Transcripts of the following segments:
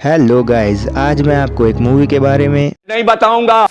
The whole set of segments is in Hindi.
हेलो गाइस, आज मैं आपको एक मूवी के बारे में नहीं बताऊंगा।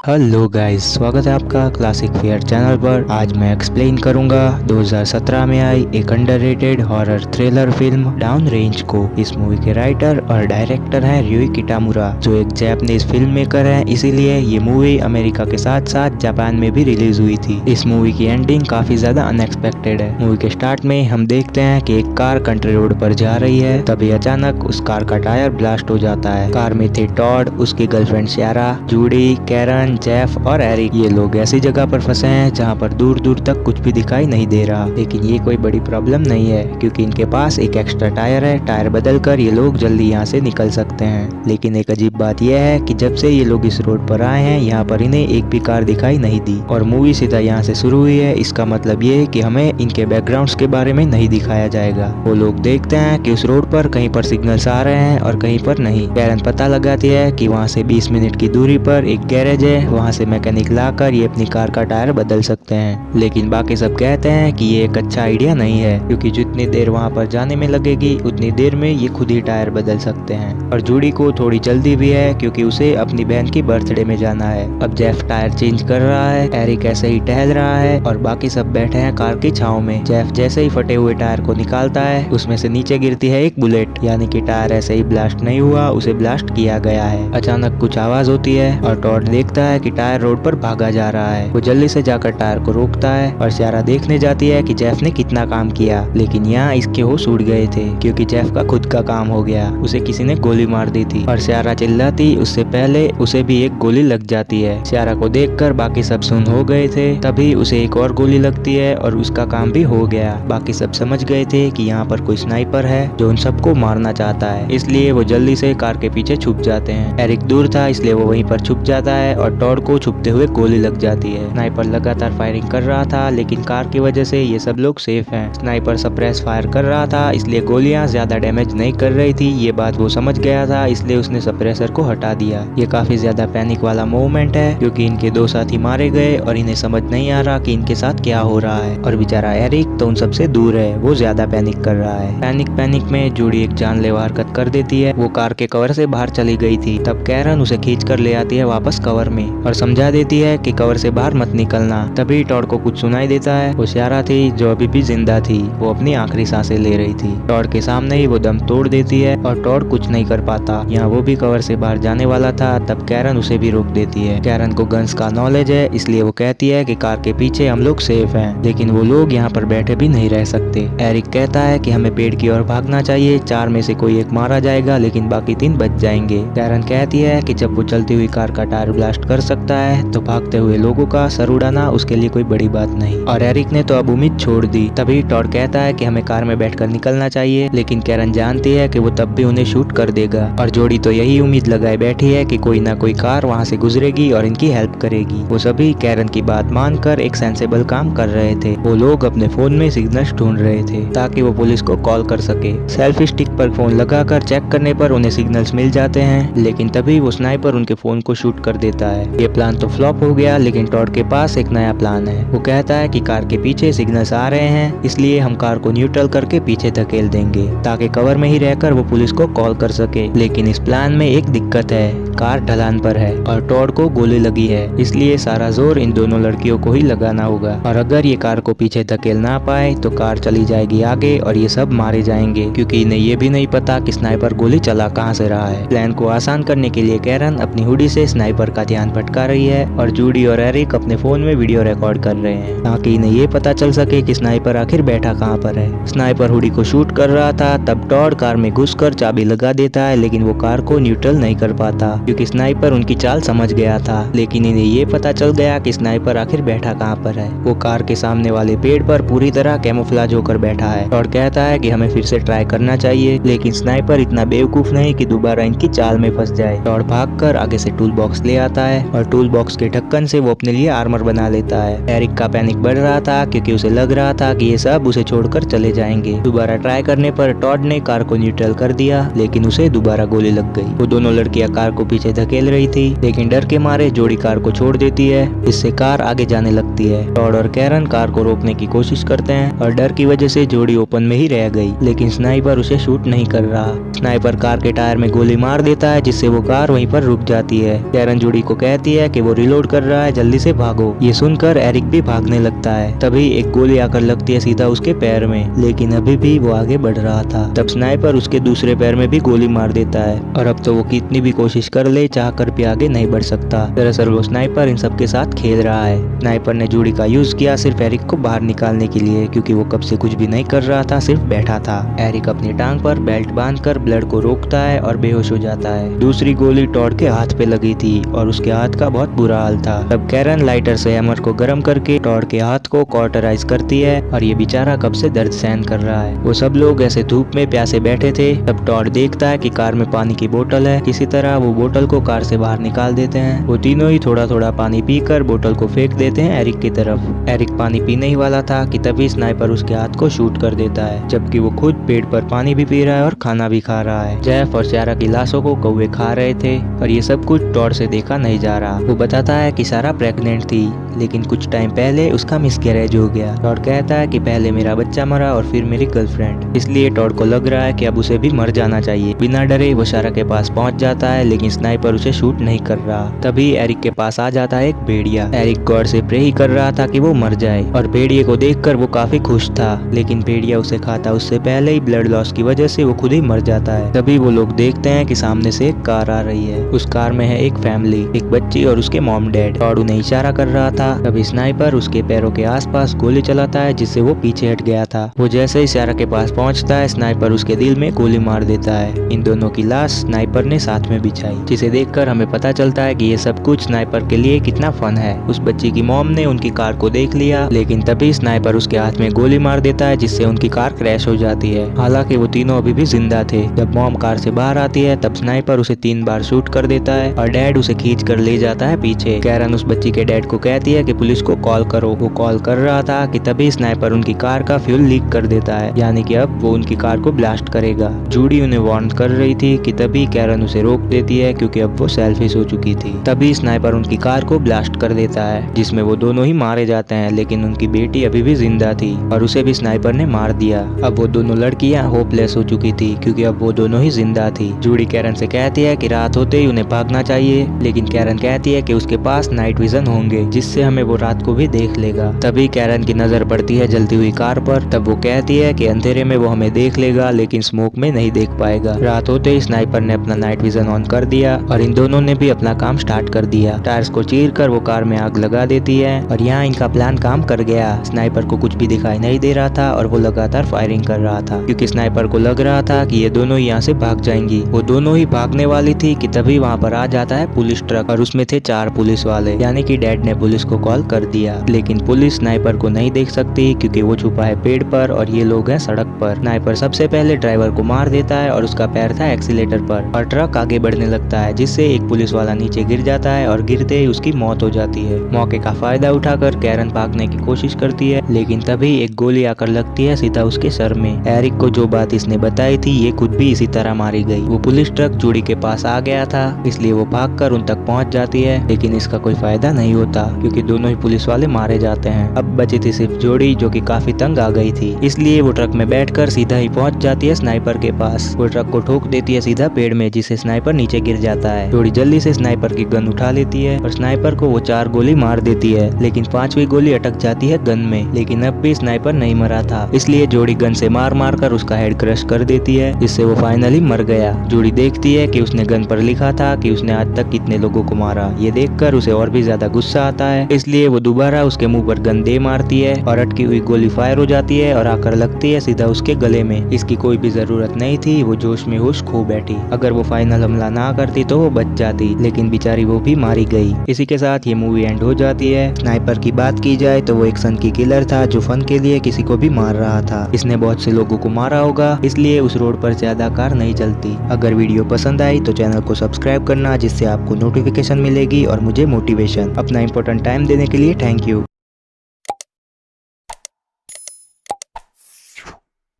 हेलो गाइस, स्वागत है आपका क्लासिक फेयर चैनल पर। आज मैं एक्सप्लेन करूंगा 2017 में आई एक underrated horror thriller film down range को। इस मूवी के राइटर और डायरेक्टर हैं ryuichi किटामुरा, जो एक जापानीज फिल्म मेकर हैं, इसीलिए ये मूवी अमेरिका के साथ साथ जापान में भी रिलीज हुई थी। इस मूवी की एंडिंग काफी ज्यादा अनएक्सपेक्टेड है। मूवी के स्टार्ट में हम देखते हैं कि एक कार कंट्री रोड पर जा रही है, तभी अचानक उस कार का टायर ब्लास्ट हो जाता है। कार में थे टॉड, उसकी गर्लफ्रेंड शारा, जूडी, कैरन, जेफ और एरिक। ये लोग ऐसी जगह पर फंसे हैं जहाँ पर दूर दूर तक कुछ भी दिखाई नहीं दे रहा, लेकिन ये कोई बड़ी प्रॉब्लम नहीं है क्योंकि इनके पास एक एक्स्ट्रा टायर है। टायर बदलकर ये लोग जल्दी यहाँ से निकल सकते हैं। लेकिन एक अजीब बात यह है कि जब से ये लोग इस रोड पर आए हैं, यहाँ पर इन्हें एक भी कार दिखाई नहीं दी और मूवी सीधा यहाँ से शुरू हुई है। इसका मतलब ये है कि हमें इनके बैकग्राउंड्स के बारे में नहीं दिखाया जाएगा। वो लोग देखते हैं कि उस रोड पर कहीं पर सिग्नल्स आ रहे हैं और कहीं पर नहीं। कैरन पता लगाती है कि वहाँ से 20 मिनट की दूरी पर एक गैरेज है, वहाँ से मैकेनिक लाकर ये अपनी कार का टायर बदल सकते हैं। लेकिन बाकी सब कहते हैं कि ये एक अच्छा आइडिया नहीं है क्योंकि जितनी देर वहाँ पर जाने में लगेगी उतनी देर में ये खुद ही टायर बदल सकते हैं। और जूडी को थोड़ी जल्दी भी है क्योंकि उसे अपनी बहन की बर्थडे में जाना है। अब जेफ टायर चेंज कर रहा है, एरिक ऐसे ही टहल रहा है और बाकी सब बैठे हैं कार की छांव में। जेफ जैसे ही फटे हुए टायर को निकालता है, उसमें से नीचे गिरती है एक बुलेट, यानी कि टायर ऐसे ही ब्लास्ट नहीं हुआ, उसे ब्लास्ट किया गया है। अचानक कुछ आवाज होती है और टॉड देखता है कि टायर रोड पर भागा जा रहा है। वो जल्दी से जाकर टायर को रोकता है और शारा देखने जाती है कि जेफ ने कितना काम किया, लेकिन यहाँ इसके होश उड़ गए थे क्योंकि जेफ का खुद का काम हो गया। उसे किसी ने गोली मार दी थी और शारा चिल्लाती उससे पहले उसे भी एक गोली लग जाती है। शारा को देखकर बाकी सब सुन हो गए थे, तभी उसे एक और गोली लगती है और उसका काम भी हो गया। बाकी सब समझ गए थे कि यहाँ पर कोई स्नाइपर है जो उन सबको मारना चाहता है, इसलिए वो जल्दी से कार के पीछे छुप जाते हैं। एरिक दूर था इसलिए वो वहीं पर छुप जाता है और टॉड को छुपते हुए गोली लग जाती है। स्नाइपर लगातार फायरिंग कर रहा था, लेकिन कार की वजह से ये सब लोग सेफ हैं। स्नाइपर सप्रेस फायर कर रहा था, इसलिए गोलियां ज्यादा डैमेज नहीं कर रही थी। ये बात वो समझ गया था, इसलिए उसने सप्रेसर को हटा दिया। ये काफी ज्यादा पैनिक वाला मूवमेंट है क्योंकि इनके दो साथी मारे गए और इन्हें समझ नहीं आ रहा कि इनके साथ क्या हो रहा है। और बेचारा एरिक तो उन सबसे दूर है, वो ज्यादा पैनिक कर रहा है। पैनिक में जूडी एक जानलेवा हरकत कर देती है। वो कार के कवर से बाहर चली गई थी। तब कैरन उसे खींच कर ले आती है वापस कवर में और समझा देती है कि कवर से बाहर मत निकलना। तभी टॉड को कुछ सुनाई देता है। वो शारा थी जो अभी भी जिंदा थी, वो अपनी आखिरी सांसें ले रही थी। टॉड के सामने ही वो दम तोड़ देती है और टॉड कुछ नहीं कर पाता। यहाँ वो भी कवर से बाहर जाने वाला था, तब कैरन उसे भी रोक देती है। कैरन को गन्स का नॉलेज है, इसलिए वो कहती है कि कार के पीछे हम लोग सेफ हैं, लेकिन वो लोग यहाँ पर बैठे भी नहीं रह सकते। एरिक कहता है कि हमें पेड़ की ओर भागना चाहिए, 4 में से कोई एक मारा जाएगा लेकिन बाकी 3 बच जाएंगे। कैरन कहती है कि जब वो चलती हुई कार का टायर ब्लास्ट कर सकता है तो भागते हुए लोगों का सर उड़ाना उसके लिए कोई बड़ी बात नहीं। और एरिक ने तो अब उम्मीद छोड़ दी। तभी टॉड कहता है कि हमें कार में बैठकर निकलना चाहिए, लेकिन कैरन जानती है कि वो तब भी उन्हें शूट कर देगा। और जोड़ी तो यही उम्मीद लगाए बैठी है कि कोई ना कोई कार वहाँ से गुजरेगी और इनकी हेल्प करेगी। वो सभी कैरन की बात मानकर एक सेंसेबल काम कर रहे थे। वो लोग अपने फोन में सिग्नल्स ढूंढ रहे थे ताकि वो पुलिस को कॉल कर सके। सेल्फी स्टिक पर फोन लगाकर चेक करने पर उन्हें सिग्नल्स मिल जाते हैं, लेकिन तभी वो स्नाइपर उनके फोन को शूट कर देता है। ये प्लान तो फ्लॉप हो गया, लेकिन टॉड के पास एक नया प्लान है। वो कहता है कि कार के पीछे सिग्नल्स आ रहे हैं, इसलिए हम कार को न्यूट्रल करके पीछे धकेल देंगे ताकि कवर में ही रहकर वो पुलिस को कॉल कर सके। लेकिन इस प्लान में एक दिक्कत है, कार ढलान पर है और टॉड को गोली लगी है, इसलिए सारा जोर इन दोनों लड़कियों को ही लगाना होगा। और अगर ये कार को पीछे धकेल ना पाए तो कार चली जाएगी आगे और ये सब मारे जाएंगे क्योंकि इन्हें ये भी नहीं पता कि स्नाइपर गोली चला कहाँ से रहा है। प्लान को आसान करने के लिए कैरन अपनी हुडी से स्नाइपर का ध्यान भटका रही है और जूडी और एरिक अपने फोन में वीडियो रिकॉर्ड कर रहे हैं ताकि इन्हें ये पता चल सके कि स्नाइपर आखिर बैठा कहाँ पर है। स्नाइपर हुडी को शूट कर रहा था, तब टॉड कार में घुसकर चाबी लगा देता है, लेकिन वो कार को न्यूट्रल नहीं कर पाता क्योंकि स्नाइपर उनकी चाल समझ गया था। लेकिन इन्हें ये पता चल गया कि स्नाइपर आखिर बैठा कहाँ पर है। वो कार के सामने वाले पेड़ पर पूरी तरह कैमोफ्लेज होकर बैठा है। टॉड कहता है कि हमें फिर से ट्राई करना चाहिए, लेकिन स्नाइपर इतना बेवकूफ नहीं कि दोबारा इनकी चाल में फंस जाए। टॉड भागकर आगे से टूल बॉक्स ले आता है और टूल बॉक्स के ढक्कन से वो अपने लिए आर्मर बना लेता है। एरिक का पैनिक बढ़ रहा था क्योंकि उसे लग रहा था कि ये सब उसे छोड़कर चले जाएंगे। दोबारा ट्राई करने पर टॉड ने कार को न्यूट्रल कर दिया, लेकिन उसे दोबारा गोली लग गई। वो दोनों लड़कियां कार को पीछे धकेल रही थी, लेकिन डर के मारे जोड़ी कार को छोड़ देती है, इससे कार आगे जाने लगती है। टॉड और कैरन कार को रोकने की कोशिश करते हैं और डर की वजह से जोड़ी ओपन में ही रह गई, लेकिन स्नाइपर उसे शूट नहीं कर रहा। स्नाइपर कार के टायर में गोली मार देता है, जिससे वो कार वहीं पर रुक जाती है। कैरन जोड़ी को कहती है कि वो रिलोड कर रहा है, जल्दी से भागो। ये सुनकर एरिक भी भागने लगता है। तभी एक गोली आकर लगती है सीधा उसके पैर में, लेकिन अभी भी वो आगे बढ़ रहा था। तब स्नाइपर उसके दूसरे पैर में भी गोली मार देता है और अब तो वो कितनी भी कोशिश कर ले, चाह कर भी आगे नहीं बढ़ सकता। दरअसल वो स्नाइपर इन सब के साथ खेल रहा है। स्नाइपर ने जोड़ी का यूज किया सिर्फ एरिक को बाहर निकालने के लिए, क्योंकि वो कब से कुछ भी नहीं कर रहा था, सिर्फ बैठा था। एरिक अपनी टांग पर बेल्ट बांधकर ब्लड को रोकता है और बेहोश हो जाता है। दूसरी गोली टॉड के हाथ पे लगी थी और उसके हाथ का बहुत बुरा हाल था। तब कैरन लाइटर से हैमर को गर्म करके टॉड के हाथ को कॉटराइज करती है और ये बेचारा कब से दर्द सहन कर रहा है। वो सब लोग ऐसे धूप में प्यासे बैठे थे। तब टॉड देखता है कि कार में पानी की बोतल है। किसी तरह वो बोतल को कार से बाहर निकाल देते हैं। वो तीनों ही थोड़ा थोड़ा पानी पीकर बोतल को फेंक देते हैं एरिक की तरफ। एरिक पानी पीने ही वाला था कि तभी स्नाइपर उसके हाथ को शूट कर देता है, जबकि वो खुद पेट पर पानी भी पी रहा है और खाना भी खा रहा है। जेफ और सारा की लाशों को कौवे खा रहे थे और ये सब कुछ टॉड से देखा नहीं जा रहा। वो बताता है कि सारा प्रेग्नेंट थी, लेकिन कुछ टाइम पहले उसका मिसकैरेज हो गया। टॉड कहता है कि पहले मेरा बच्चा मरा और फिर मेरी गर्लफ्रेंड, इसलिए टॉड को लग रहा है कि अब उसे भी मर जाना चाहिए। बिना डरे वो सारा के पास पहुंच जाता है, लेकिन स्नाइपर उसे शूट नहीं कर रहा। तभी एरिक के पास आ जाता है एक भेड़िया। एरिक गॉड से प्रे ही कर रहा था कि वो मर जाए और भेड़िए को देखकर वो काफी खुश था, लेकिन भेड़िया उसे खाता उससे पहले ही ब्लड लॉस की वजह से वो खुद ही मर जाता है। तभी वो लोग देखते हैं कि सामने से एक कार आ रही है। उस कार में है एक फैमिली, एक बच्ची और उसके मॉम डैड। टॉड उन्हें इशारा कर रहा था। तभी स्नाइपर उसके पैरों के आसपास गोली चलाता है, जिससे वो पीछे हट गया था। वो जैसे ही सारा के पास पहुंचता है, स्नाइपर उसके दिल में गोली मार देता है। इन दोनों की लाश स्नाइपर ने साथ में बिछाई, जिसे देखकर हमें पता चलता है कि ये सब कुछ स्नाइपर के लिए कितना फन है। उस बच्ची की मॉम ने उनकी कार को देख लिया, लेकिन तभी स्नाइपर उसके हाथ में गोली मार देता है, जिससे उनकी कार क्रैश हो जाती है। हालांकि वो तीनों अभी भी जिंदा थे। जब मॉम कार से बाहर आती है, तब स्नाइपर उसे 3 बार शूट कर देता है और डैड उसे खींच कर ले जाता है पीछे। कैरन उस बच्ची के डैड को कहती है कि पुलिस को कॉल करो। वो कॉल कर रहा था कि तभी स्नाइपर उनकी कार का फ्यूल लीक कर देता है, यानी कि अब वो उनकी कार को ब्लास्ट करेगा। जूडी उन्हें वार्न कर रही थी कि तभी कैरन उसे रोक देती है, क्योंकि अब वो सेल्फिश हो चुकी थी। तभी स्नाइपर उनकी कार को ब्लास्ट कर देता है, जिसमें वो दोनों ही मारे जाते हैं, लेकिन उनकी बेटी अभी भी जिंदा थी और उसे भी स्नाइपर ने मार दिया। अब वो दोनों लड़कियां होपलेस हो चुकी थी, क्योंकि अब वो दोनों ही जिंदा थी। जूडी कैरन से कहती है कि रात होते ही उन्हें भागना चाहिए, लेकिन कैरन कहती है कि उसके पास नाइट विजन होंगे, जिससे हमें वो रात को भी देख लेगा। तभी कैरन की नजर पड़ती है जलती हुई कार पर। तब वो कहती है कि अंधेरे में वो हमें देख लेगा, लेकिन स्मोक में नहीं देख पाएगा। रात होते ही स्नाइपर ने अपना नाइट विजन ऑन कर दिया और इन दोनों ने भी अपना काम स्टार्ट कर दिया। टायर्स को चीर कर वो कार में आग लगा देती है और यहाँ इनका प्लान काम कर गया। स्नाइपर को कुछ भी दिखाई नहीं दे रहा था और वो लगातार फायरिंग कर रहा था, क्योंकि स्नाइपर को लग रहा था कि ये दोनों यहाँ से भाग जाएंगी। वो दोनों ही भागने वाली थी कि तभी वहाँ पर आ जाता है पुलिस ट्रक और उसमें थे 4 पुलिस वाले, यानी कि डैड ने पुलिस को कॉल कर दिया। लेकिन पुलिस स्नाइपर को नहीं देख सकती, क्योंकि वो छुपा है पेड़ पर और ये लोग हैं सड़क पर। स्नाइपर सबसे पहले ड्राइवर को मार देता है और उसका पैर था एक्सीलेटर पर और ट्रक आगे बढ़ने लगता है, जिससे एक पुलिस वाला नीचे गिर जाता है और गिरते ही उसकी मौत हो जाती है। मौके का फायदा उठाकर कैरन भागने की कोशिश करती है, लेकिन तभी एक गोली आकर लगती है सीधा उसके सर में। एरिक को जो बात इसने बताई थी, ये खुद भी इसी तरह मारी गई। वो पुलिस ट्रक जूडी के पास आ गया था, इसलिए वो भागकर उन तक पहुंच जाती है, लेकिन इसका कोई फायदा नहीं होता, क्योंकि दोनों ही पुलिस वाले मारे जाते हैं। अब बची थी सिर्फ जोड़ी, जो कि काफी तंग आ गई थी, इसलिए वो ट्रक में बैठकर सीधा ही पहुंच जाती है स्नाइपर के पास। वो ट्रक को ठोक देती है सीधा पेड़ में, जिससे स्नाइपर नीचे गिर जाता है। जोड़ी जल्दी से स्नाइपर की गन उठा लेती है और स्नाइपर को वो 4 गोली मार देती है, लेकिन 5वीं गोली अटक जाती है गन में। लेकिन अब भी स्नाइपर नहीं मरा था, इसलिए जोड़ी गन से मार मार कर उसका हेड क्रश कर देती है, जिससे वो फाइनली मर गया। जोड़ी देखती है कि उसने गन पर लिखा था कि उसने आज तक कितने लोगों को मारा। ये देखकर उसे और भी ज्यादा गुस्सा आता है, इसलिए वो दोबारा उसके मुंह पर गन दे मारती है और अटकी हुई गोली फायर हो जाती है और आकर लगती है सीधा उसके गले में। इसकी कोई भी जरूरत नहीं थी, वो जोश में होश खो बैठी। अगर वो फाइनल हमला ना करती तो वो बच जाती, लेकिन बेचारी वो भी मारी गई। इसी के साथ ये मूवी एंड हो जाती है। स्नाइपर की बात की जाए तो वो एक सनकी किलर था, जो फन के लिए किसी को भी मार रहा था। इसने बहुत से लोगों को मारा होगा, इसलिए उस रोड पर ज्यादा कार नहीं चलती। अगर वीडियो पसंद आई तो चैनल को सब्सक्राइब करना, जिससे आपको नोटिफिकेशन मिलेगी और मुझे मोटिवेशन। अपना इंपॉर्टेंट टाइम देने के लिए थैंक यू।